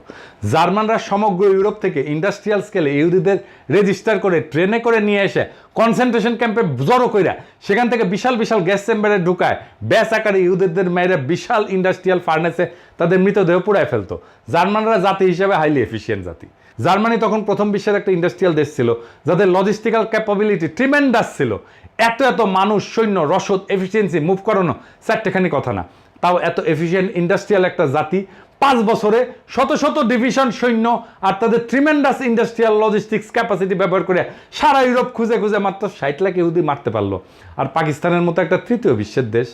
জার্মানরা সমগ্র ইউরোপ থেকে ইন্ডাস্ট্রিয়াল স্কেলে ইহুদিদের রেজিস্টার করে ট্রেনে করে নিয়ে এসে কনসেন্ট্রেশন ক্যাম্পে জড়ো কইরা সেখান থেকে বিশাল বিশাল গ্যাস চেম্বারে ঢুকায় ব্যাস আকারে ইহুদিদের মেয়েরা বিশাল ইন্ডাস্ট্রিয়াল ফার্নেসে তাদের মৃতদেহ পুড়ায় ফেলতো। জার্মানরা জাতি হিসেবে হাইলি এফিসিয়েন্ট জাতি। জার্মানি তখন প্রথম বিশ্বের একটা ইন্ডাস্ট্রিয়াল দেশ ছিল, যাদের লজিস্টিক্যাল ক্যাপাবিলিটি ট্রিমেন্ডাস ছিল। এত এত মানুষ, সৈন্য, রসদ, এফিসিয়েন্সি মুভ করানো চারটেখানি কথা না। তাও এত এফিসিয়েন্ট ইন্ডাস্ট্রিয়াল একটা জাতি 5 বছরে শত শত ডিভিশন সৈন্য আর তাদের ট্রিমেন্ডাস ইন্ডাস্ট্রিয়াল লজিস্টিক্স ক্যাপাসিটি ব্যবহার করে সারা ইউরোপ খুঁজে খুঁজে মাত্র 60 লাখ ইহুদি মারতে পারলো। আর পাকিস্তানের মতো একটা তৃতীয় বিশ্বের দেশ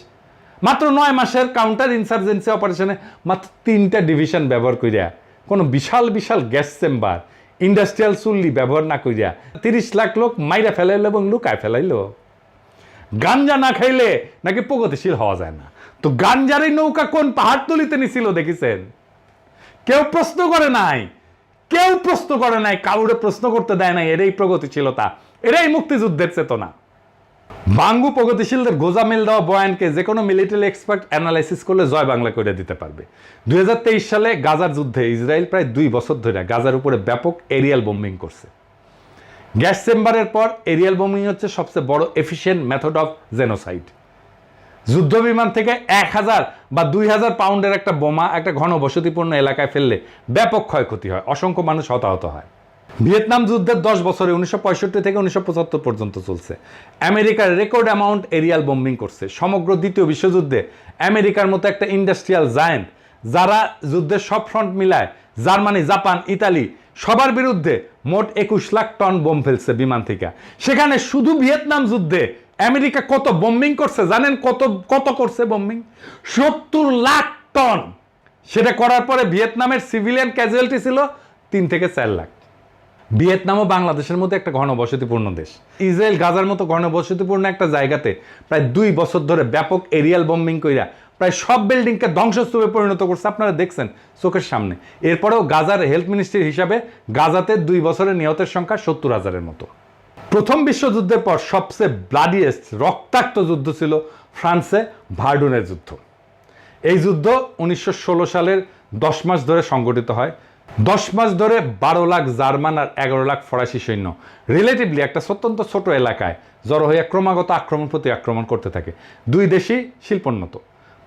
মাত্র 9 মাসের কাউন্টার ইনসার্জেন্সি অপারেশনে মাত্র 3টা ডিভিশন ব্যবহার করিয়া, কোনো বিশাল বিশাল গ্যাস চেম্বার, ইন্ডাস্ট্রিয়াল চুল্লি ব্যবহার না করিয়া 30 লাখ লোক মাইরা ফেলাইলো এবং লুকায় ফেলাইলো। গাঞ্জা না খাইলে নাকি প্রগতিশীল হওয়া যায় না। তো গাঞ্জার এই নৌকা কোন পাহাড়তলিতে নিছিল দেখেছেন? কেউ প্রশ্ন করে নাই, কেউ প্রশ্ন করে নাই, কাউরে প্রশ্ন করতে দেয় নাই। এরাই প্রগতিশীলতা, এরাই মুক্তিযুদ্ধের চেতনা। বাঙ্গু প্রগতিশীলদের গোজামিল দেওয়া বয়ানকে যে কোনো মিলিটারি এক্সপার্ট অ্যানালাইসিস করলে জয় বাংলা করে দিতে পারবে। 2023 সালে গাজার যুদ্ধে ইসরায়েল প্রায় 2 বছর ধরে গাজার উপরে ব্যাপক এরিয়াল বোম্বিং করছে। গ্যাস চেম্বারের পর এরিয়াল বোমিং হচ্ছে সবচেয়ে বড় এফিশিয়েন্ট মেথড অফ জেনোসাইড। যুদ্ধ বিমান থেকে 1000 বা 2000 পাউন্ডের একটা বোমা একটা ঘনবসতিপূর্ণ এলাকায় ফেললে ব্যাপক ক্ষয়ক্ষতি হয়, অসংখ্য মানুষ হতাহত হয়। ভিয়েতনাম যুদ্ধের 10 বছরে 1965 থেকে 1975 পর্যন্ত চলছে। আমেরিকার রেকর্ড অ্যামাউন্ট এরিয়াল বোম্বিং করছে। সমগ্র দ্বিতীয় বিশ্বযুদ্ধে আমেরিকার মতো একটা ইন্ডাস্ট্রিয়াল জায়ান্ট, যারা যুদ্ধের সব ফ্রন্ট মিলায় জার্মানি, জাপান, ইতালি সবার বিরুদ্ধে মোট 21 লাখ টন বোম ফেলছে বিমান থেকে। সেখানে শুধু ভিয়েতনাম যুদ্ধে আমেরিকা কত বোম্বিং করছে জানেন? কত করছে বোম্বিং? 70 লাখ টন। সেটা করার পরে ভিয়েতনামের সিভিলিয়ান ক্যাজুয়ালিটি ছিল 3 থেকে 4 লাখ। ভিয়েতনামও বাংলাদেশের মতো একটা ঘনবসতিপূর্ণ দেশ। ইসরায়েল গাজার মতো ঘনবসতিপূর্ণ একটা জায়গাতে প্রায় 2 বছর ধরে ব্যাপক এরিয়াল বোম্বিং কইরা প্রায় সব বিল্ডিংকে ধ্বংসস্তূপে পরিণত করছে, আপনারা দেখছেন চোখের সামনে। এরপরেও গাজার হেলথ মিনিস্ট্রি হিসাবে গাজাতে 2 বছরে নিহতের সংখ্যা 70,000-এর মতো। প্রথম বিশ্বযুদ্ধের পর সবচেয়ে ব্লাডিয়েস্ট রক্তাক্ত যুদ্ধ ছিল ফ্রান্সে ভার্ডুনের যুদ্ধ। এই যুদ্ধ 1916 সালের 10 মাস ধরে সংগঠিত হয়। 10 মাস ধরে 12 লাখ জার্মান আর 11 লাখ ফরাসি সৈন্য রিলেটিভলি একটা অত্যন্ত ছোট এলাকায় জড়ো হয়ে ক্রমাগত আক্রমণ প্রতি আক্রমণ করতে থাকে। 2 দেশই শিল্পোন্নত,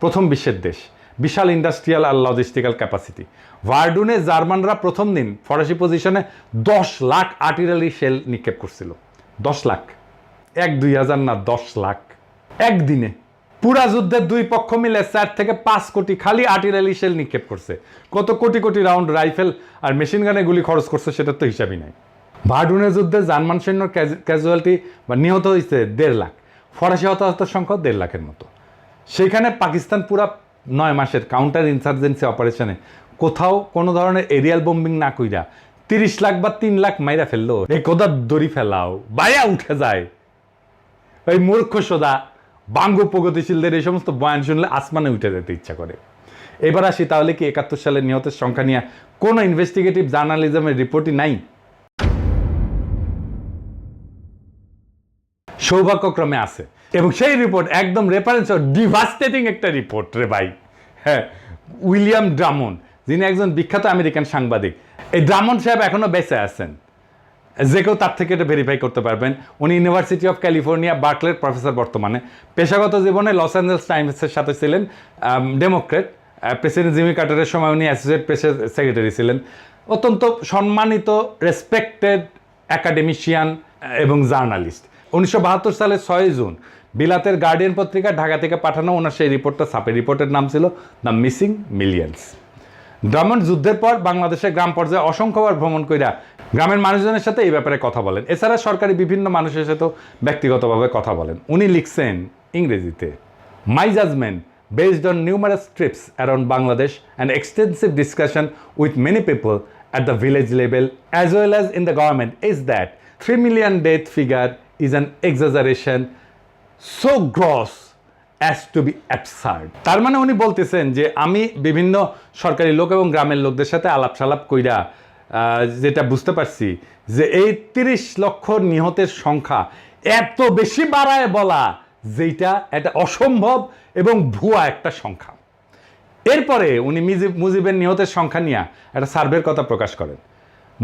প্রথম বিশ্বের দেশ, বিশাল ইন্ডাস্ট্রিয়াল আর লজিস্টিক্যাল ক্যাপাসিটি। ভার্ডুনে জার্মানরা প্রথম দিন ফরাসি পজিশনে 10 লাখ আর্টিলারি শেল নিক্ষেপ করছিল। 10 লাখ, 1-2 হাজার না, 10 লাখ একদিনে। পুরা যুদ্ধের 2 পক্ষ মিলে 4 থেকে 5 কোটি খালি আর্টিলারি শেল নিক্ষেপ করছে। কত কোটি কোটি রাউন্ড রাইফেল আর মেশিন গানে গুলি খরচ করছে সেটার তো হিসাবই নাই। ভার্ডুনের যুদ্ধে জার্মান সৈন্যর ক্যাজুয়ালিটি বা নিহত হয়েছে 1.5 লাখ, ফরাসি হতাহতের সংখ্যা 1.5 লাখের মতো। সেখানে পাকিস্তান পুরা 9 মাসের কাউন্টার ইনসার্জেন্সি অপারেশনে কোথাও কোনো ধরনের এরিয়াল বোম্বিং না কইরা 30 লাখ বা 3 লাখ মাইরা ফেললো। এই কোদা দড়ি ফেলাও বাইয়া উঠে যায়। ওই মূর্খ সোদা বাঙ্গু প্রগতিশীলদের এই সমস্ত বয়ান শুনলে আসমানে উঠে যেতে ইচ্ছা করে। এবার আসি, তাহলে কি 71 সালের নিহতের সংখ্যা নিয়ে কোনো ইনভেস্টিগেটিভ জার্নালিজমের রিপোর্টই নাই? সৌভাগ্যক্রমে আছে, এবং সেই রিপোর্ট একদম রেফারেন্স ডিভাস্টেটিং একটা রিপোর্ট রে ভাই। হ্যাঁ, উইলিয়াম ড্রামন্ড যিনি একজন বিখ্যাত আমেরিকান সাংবাদিক। এই ড্রামন্ড সাহেব এখনও বেঁচে আছেন, যে কেউ তার থেকে এটা ভেরিফাই করতে পারবেন। উনি ইউনিভার্সিটি অফ ক্যালিফোর্নিয়া বার্কলের প্রফেসর বর্তমানে। পেশাগত জীবনে লস অ্যাঞ্জেলস টাইমসের সাথে ছিলেন ডেমোক্রেট। প্রেসিডেন্ট জিমি কার্টারের সময় উনি অ্যাসোসিয়েট প্রেসের সেক্রেটারি ছিলেন। অত্যন্ত সম্মানিত রেসপেক্টেড একাডেমিশিয়ান এবং জার্নালিস্ট। 1972 সালের 6 জুন বিলাতের গার্ডিয়ান পত্রিকা ঢাকা থেকে পাঠানো ওনার সেই রিপোর্টটা ছাপে। রিপোর্টের নাম ছিল দ্য মিসিং মিলিয়ন্স। ড্রামন্ড যুদ্ধের পর বাংলাদেশের গ্রাম পর্যায়ে অসংখ্যবার ভ্রমণ কইরা গ্রামের মানুষজনের সাথে এই ব্যাপারে কথা বলেন। এছাড়া সরকারি বিভিন্ন মানুষের সাথেও ব্যক্তিগতভাবে কথা বলেন। উনি লিখছেন ইংরেজিতে, মাই judgement based on numerous trips around Bangladesh and extensive discussion with many people at the village level as well as in the government is that 3 million death figure is an exaggeration so gross as to be absurd. তার মানে উনি বলতেছেন যে আমি বিভিন্ন সরকারি লোক এবং গ্রামের লোকদের সাথে আলাপ সালাপ কইরা যেটা বুঝতে পারছি যে এই 30 লক্ষ নিহতের সংখ্যা এত বেশি বাড়ায় বলা যেটা এটা অসম্ভব এবং ভুয়া একটা সংখ্যা। এরপরে উনি মুজিবের নিহতের সংখ্যা নিয়ে একটা সার্ভের কথা প্রকাশ করেন।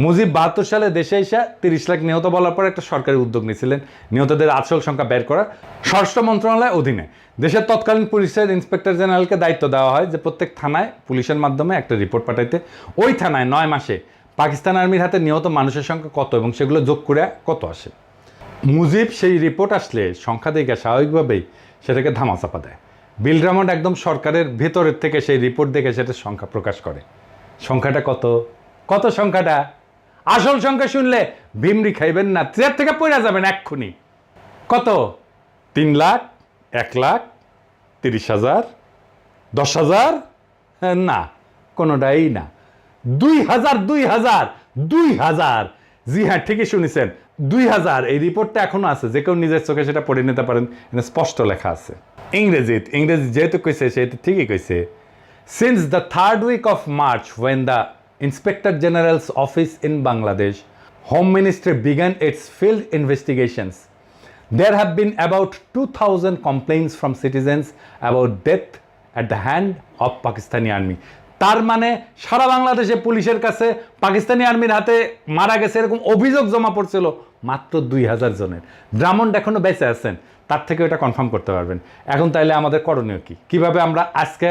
মুজিব 72 সালে দেশে এসে 30 লাখ নিহত বলার পর একটা সরকারি উদ্যোগ নিয়েছিলেন নিহতদের আসল সংখ্যা বের করার। স্বরাষ্ট্র মন্ত্রণালয়ের অধীনে দেশের তৎকালীন পুলিশের ইন্সপেক্টর জেনারেলকে দায়িত্ব দেওয়া হয় যে প্রত্যেক থানায় পুলিশের মাধ্যমে একটা রিপোর্ট পাঠাইতে। ওই থানায় 9 মাসে পাকিস্তান আর্মির হাতে নিহত মানুষের সংখ্যা কত এবং সেগুলো যোগ করে কত আসে। মুজিব সেই রিপোর্ট আসলে সংখ্যা দেখে স্বাভাবিকভাবেই সেটাকে ধামাচাপা দেয়। বিল ড্রামন্ড একদম সরকারের ভেতরের থেকে সেই রিপোর্ট দেখে সেটা সংখ্যা প্রকাশ করে। সংখ্যাটা কত? কত সংখ্যাটা? আসল সংখ্যা শুনলে ভিমরি খাইবেন না, চেয়ার থেকে পড়ে যাবেন এক্ষুনি। কত? 3 লাখ, 1 লাখ, 30,000, 10,000? না, কোনোটাই না। 2,000, 2,000, 2,000। জি হ্যাঁ, ঠিকই শুনেছেন, 2,000। এই রিপোর্টটা এখনো আছে, যে কেউ নিজের চোখে সেটা পড়ে নিতে পারেন, এটা স্পষ্ট লেখা আছে। ইংরেজি যেহেতু কইছে সেহেতু ঠিকই কইছে। Since the 3rd week of March when the Inspector General's office in Bangladesh Home Ministry began its field investigations, there have been about 2,000 complaints from citizens about death at the hand of Pakistani army. তার মানে সারা বাংলাদেশে পুলিশের কাছে পাকিস্তানি আর্মির হাতে মারা গেছে এরকম অভিযোগ জমা পড়ছিল মাত্র 2,000 জনের। ড্রামন্ড এখনো বেঁচে আছেন, তার থেকে ওটা কনফার্ম করতে পারবেন। এখন তাইলে আমাদের করণীয় কি? কিভাবে আমরা আজকে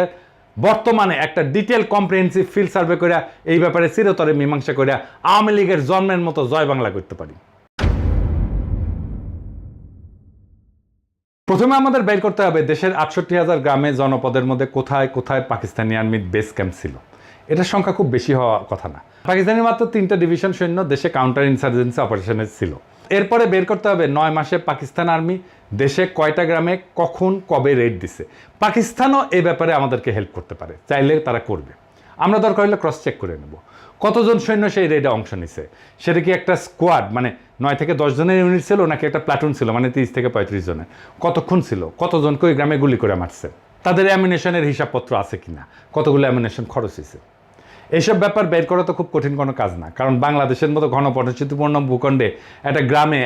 বর্তমানে একটা ডিটেল কম্প্রিহেন্সিভ ফিল্ড সার্ভে করে এই ব্যাপারে চিরতরে মীমাংসা করে আওয়ামী লীগের জন্মের মতো জয় বাংলা করতে পারি? প্রথমে আমাদের বের করতে হবে দেশের 68,000 গ্রামে জনপদের মধ্যে কোথায় কোথায় পাকিস্তানি আর্মির বেস ক্যাম্প ছিল। এটার সংখ্যা খুব বেশি হওয়া কথা না। পাকিস্তানি মাত্র 3টা ডিভিশন সৈন্য দেশে কাউন্টার ইনসার্জেন্সি অপারেশনে ছিল। এরপরে বের করতে হবে 9 মাসে পাকিস্তান আর্মি দেশে কয়টা গ্রামে কখন কবে রেড দিছে। পাকিস্তানও এই ব্যাপারে আমাদেরকে হেল্প করতে পারে, চাইলে তারা করবে। আমরা দরকার হলে ক্রস চেক করে নেব কতজন সৈন্য সেই রেডে অংশ নিছে। সেটা কি একটা স্কোয়াড মানে 9 থেকে 10 জনের ইউনিট ছিল, নাকি একটা প্লাটুন ছিল মানে 30 থেকে 35 জনের? কতক্ষণ ছিল, কতজনকে ওই গ্রামে গুলি করে মারছে, তাদের অ্যামিনেশনের হিসাবপত্র আছে কিনা, কতগুলো অ্যামিনেশন খরচ হয়েছে। এইসব ব্যাপার বের করা তো খুব কঠিন কোনো কাজ না, কারণ বাংলাদেশের মতো ঘন পরিচিতিপূর্ণ ভূখণ্ডে একটা গ্রামে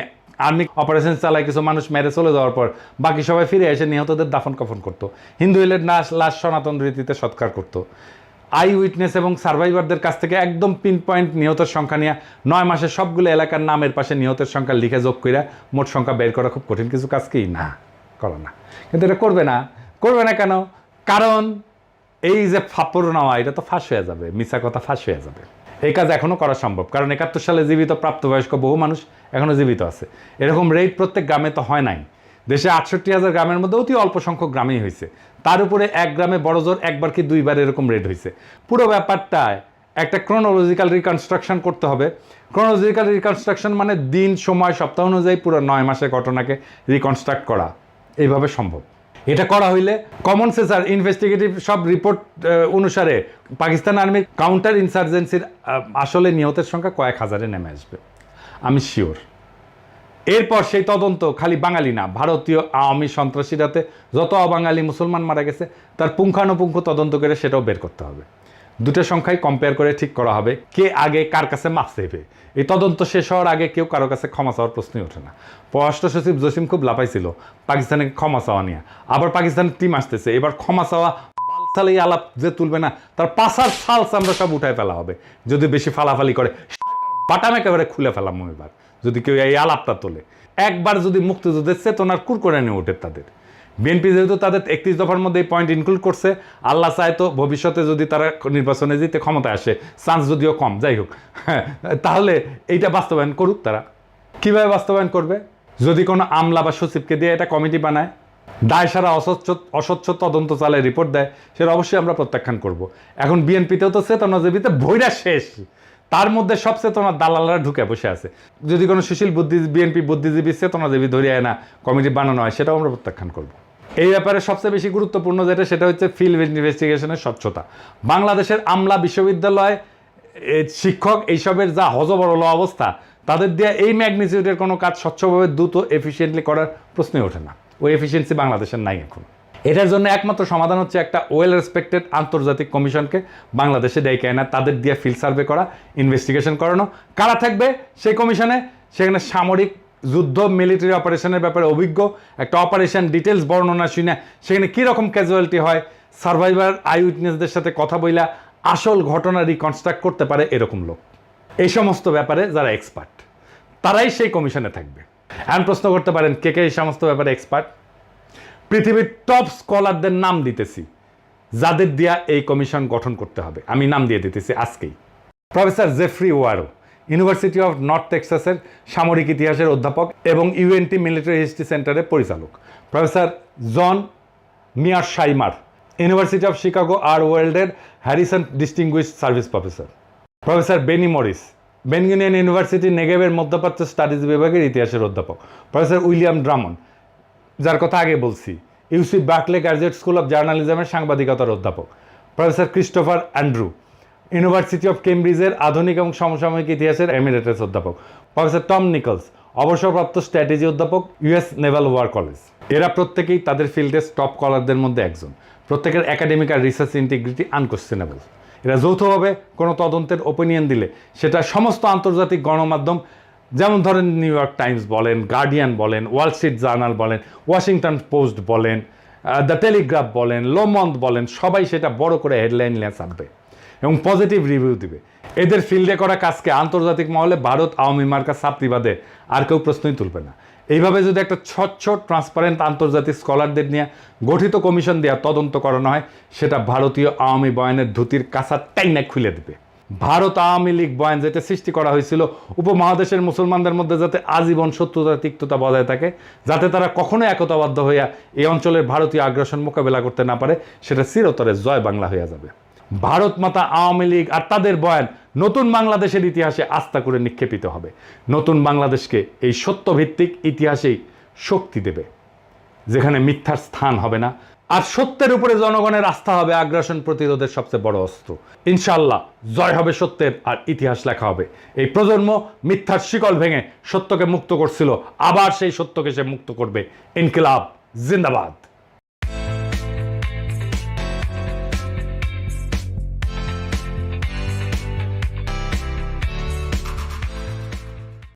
আর্মি অপারেশন চালায় কিছু মানুষ মেরে চলে যাওয়ার পর বাকি সবাই ফিরে এসে নিহতদের দাফন কাফন করতো। হিন্দু হইলে লাশ সনাতন রীতিতে সৎকার করতো। আই উইটনেস এবং সার্ভাইভারদের কাছ থেকে একদম পিন পয়েন্ট নিহতের সংখ্যা নিয়ে 9 মাসে সবগুলো এলাকার নামের পাশে নিহতের সংখ্যা লিখে যোগ করে মোট সংখ্যা বের করা খুব কঠিন কিছু কাজ কি না, করো না। কিন্তু এটা করবে না কেন? কারণ এই যে ফাপড় নেওয়া এটা তো ফাঁস হয়ে যাবে, মিছা কথা ফাঁস হয়ে যাবে। এই কাজ এখনও করা সম্ভব, কারণ 71 সালে জীবিত প্রাপ্তবয়স্ক বহু মানুষ এখনও জীবিত আছে। এরকম রেড প্রত্যেক গ্রামে তো হয় নাই। দেশে 68,000 গ্রামের মধ্যে অতি অল্প সংখ্যক গ্রামেই হয়েছে। তার উপরে এক গ্রামে বড় জোর একবার কি 2বার এরকম রেড হয়েছে। পুরো ব্যাপারটায় একটা ক্রোনোলজিক্যাল রিকনস্ট্রাকশন করতে হবে। ক্রোনোলজিক্যাল রিকনস্ট্রাকশন মানে দিন, সময়, সপ্তাহ অনুযায়ী পুরো 9 মাসের ঘটনাকে রিকনস্ট্রাক্ট করা এইভাবে সম্ভব। এটা করা হইলে কমন সেন্সার ইনভেস্টিগেটিভ সব রিপোর্ট অনুসারে পাকিস্তান আর্মির কাউন্টার ইনসার্জেন্সির আসলে নিহতের সংখ্যা কয়েক হাজারে নেমে আসবে, আমি শিওর। এরপর সেই তদন্ত খালি বাঙালি না, ভারতীয় আওয়ামী সন্ত্রাসীরাতে যত অবাঙালি মুসলমান মারা গেছে তার পুঙ্খানুপুঙ্খ তদন্ত করে সেটাও বের করতে হবে। দুটো সংখ্যাই কম্পেয়ার করে ঠিক করা হবে কে আগে কার কাছে মাপ চাইবে। এই তদন্ত শেষ হওয়ার আগে কেউ কারো কাছে ক্ষমা চাওয়ার প্রশ্নই ওঠে না। পররাষ্ট্র সচিব জসিম খুব লাফাইছিল পাকিস্তানে ক্ষমা চাওয়া নিয়ে। আবার পাকিস্তানের টিম আসতেছে, এবার ক্ষমা চাওয়া তাহলে এই আলাপ যে তুলবে না তার পাশার ফালস আমরা সব উঠায় ফেলা হবে যদি বেশি ফালাফালি করে, বাটাম একেবারে খুলে ফেলাম এবার যদি কেউ এই আলাপটা তোলে। একবার যদি মুক্তিযুদ্ধের চেতনার কুর করে নিয়ে ওঠে তাদের, বিএনপি যেহেতু তাদের 31 দফার মধ্যে এই পয়েন্ট ইনক্লুড করছে, আল্লাহ চায় তো ভবিষ্যতে যদি তারা নির্বাচনে জিতে ক্ষমতায় আসে, চান্স যদিও কম, যাই হোক, হ্যাঁ, তাহলে এইটা বাস্তবায়ন করুক। তারা কিভাবে বাস্তবায়ন করবে? যদি কোনো আমলা বা সচিবকে দিয়ে এটা কমিটি বানায়, দায় সারা অস্বচ্ছ তদন্ত চালে রিপোর্ট দেয়, সেটা অবশ্যই আমরা প্রত্যাখ্যান করব। এখন বিএনপিতেও তো চেতনাজীবীতে ভৈরা শেষ, তার মধ্যে সব চেতনার দালালরা ঢুকে বসে আছে। যদি কোনো সুশীল বিএনপি বুদ্ধিজীবী চেতনাজীবী ধরিয়ে না কমিটি বানানো হয়, সেটাও আমরা প্রত্যাখ্যান করব। এই ব্যাপারে সবচেয়ে বেশি গুরুত্বপূর্ণ যেটা, সেটা হচ্ছে ফিল্ড ইনভেস্টিগেশনের স্বচ্ছতা। বাংলাদেশের আমলা, বিশ্ববিদ্যালয়, শিক্ষক, এইসবের যা হজবরল অবস্থা, তাদের দিয়ে এই ম্যাগনিটিউডের কোনো কাজ স্বচ্ছভাবে দ্রুত এফিসিয়েন্টলি করার প্রশ্নই ওঠে না। ওই এফিসিয়েন্সি বাংলাদেশের নাই এখন। এটার জন্য একমাত্র সমাধান হচ্ছে একটা ওয়েল রেসপেক্টেড আন্তর্জাতিক কমিশনকে বাংলাদেশে ডেকে আনা, তাদের দিয়ে ফিল্ড সার্ভে করা, ইনভেস্টিগেশন করানো। কারা থাকবে সেই কমিশনে? সেখানে সামরিক যুদ্ধ, মিলিটারি অপারেশনের ব্যাপারে অভিজ্ঞ, একটা অপারেশন ডিটেলস বর্ণনা শুনে সেখানে কীরকম ক্যাজুয়ালিটি হয়, সার্ভাইভার আই উইটনেসদের সাথে কথা বইলা আসল ঘটনা রিকনস্ট্রাক্ট করতে পারে এরকম লোক। এই সমস্ত ব্যাপারে যারা এক্সপার্ট, তারাই সেই কমিশনে থাকবে। এখন প্রশ্ন করতে পারেন কে কে এই সমস্ত ব্যাপারে এক্সপার্ট? পৃথিবীর টপ স্কলারদের নাম দিতেছি যাদের দিয়া এই কমিশন গঠন করতে হবে, আমি নাম দিয়ে দিতেছি আজকেই। Professor Geoffrey Wawro, university of North টেক্সাসের সামরিক ইতিহাসের অধ্যাপক এবং ইউএনটি মিলিটারি হিস্ট্রি সেন্টারের পরিচালক। Professor John Mearsheimer, university of Chicago আর ওয়ার্ল্ডের Harrison distinguished service professor. Professor Benny Morris, Ben-Gurion university নেগেভের মধ্যপ্রাচ্য স্টাডিজ বিভাগের ইতিহাসের অধ্যাপক। প্রফেসর উইলিয়াম ড্রামন্ড, যার কথা আগে বলছি, UC Berkeley graduate school of জার্নালিজমের সাংবাদিকতার অধ্যাপক। Professor Christopher Andrew, university of কেমব্রিজের আধুনিক এবং সমসাময়িক ইতিহাসের এমিরেটাস অধ্যাপক। প্রফেসর টম নিকলস, অবসরপ্রাপ্ত স্ট্র্যাটেজি অধ্যাপক, ইউএস নেভাল ওয়ার কলেজ। এরা প্রত্যেকেই তাদের ফিল্ডের টপ স্কলারদের মধ্যে একজন। প্রত্যেকের একাডেমিক আর রিসার্চ ইন্টিগ্রিটি আনকোয়েশ্চেনেবল। এরা যৌথভাবে কোনো তদন্তের ওপিনিয়ন দিলে সেটা সমস্ত আন্তর্জাতিক গণমাধ্যম, যেমন ধরেন নিউ ইয়র্ক টাইমস বলেন, গার্ডিয়ান বলেন, ওয়াল স্ট্রিট জার্নাল বলেন, ওয়াশিংটন পোস্ট বলেন, দ্য টেলিগ্রাফ বলেন, লোমন্দ বলেন, সবাই সেটা বড় করে হেডলাইন নিয়ে ছাপবে এবং পজিটিভ রিভিউ দিবে। এদের ফিল্ডে করা কাজকে আন্তর্জাতিক মহলে ভারত আওয়ামী মার্কা ছাপটি বাদে আর কেউ প্রশ্নই তুলবে না। এইভাবে যদি একটা স্বচ্ছ ট্রান্সপারেন্ট আন্তর্জাতিক স্কলারদের নিয়ে গঠিত কমিশন দেওয়া তদন্ত করানো হয়, সেটা ভারতীয় আওয়ামী বয়ানের ধুতির কাঁচা টাইনা খুলে দেবে। ভারত আওয়ামী লীগ বয়ান যেটা সৃষ্টি করা হয়েছিল উপমহাদেশের মুসলমানদের মধ্যে যাতে আজীবন শত্রুতা তিক্ততা বজায় থাকে, যাতে তারা কখনো একতাবদ্ধ হইয়া এই অঞ্চলের ভারতীয় আগ্রাসন মোকাবেলা করতে না পারে, সেটা চিরতরে জয় বাংলা হইয়া যাবে। ভারত মাতা আওয়ামী লীগ আর তাদের বয়ান নতুন বাংলাদেশের ইতিহাসে আস্থা করে নিক্ষেপিত হবে। নতুন বাংলাদেশকে এই সত্যভিত্তিক ইতিহাসেই শক্তি দেবে, যেখানে মিথ্যার স্থান হবে না, আর সত্যের উপরে জনগণের আস্থা হবে আগ্রাসন প্রতিরোধের সবচেয়ে বড় অস্ত্র। ইনশাআল্লাহ জয় হবে সত্যের, আর ইতিহাস লেখা হবে। এই প্রজন্ম মিথ্যার শিকল ভেঙে সত্যকে মুক্ত করছিল, আবার সেই সত্যকে সে মুক্ত করবে। ইনকিলাব জিন্দাবাদ।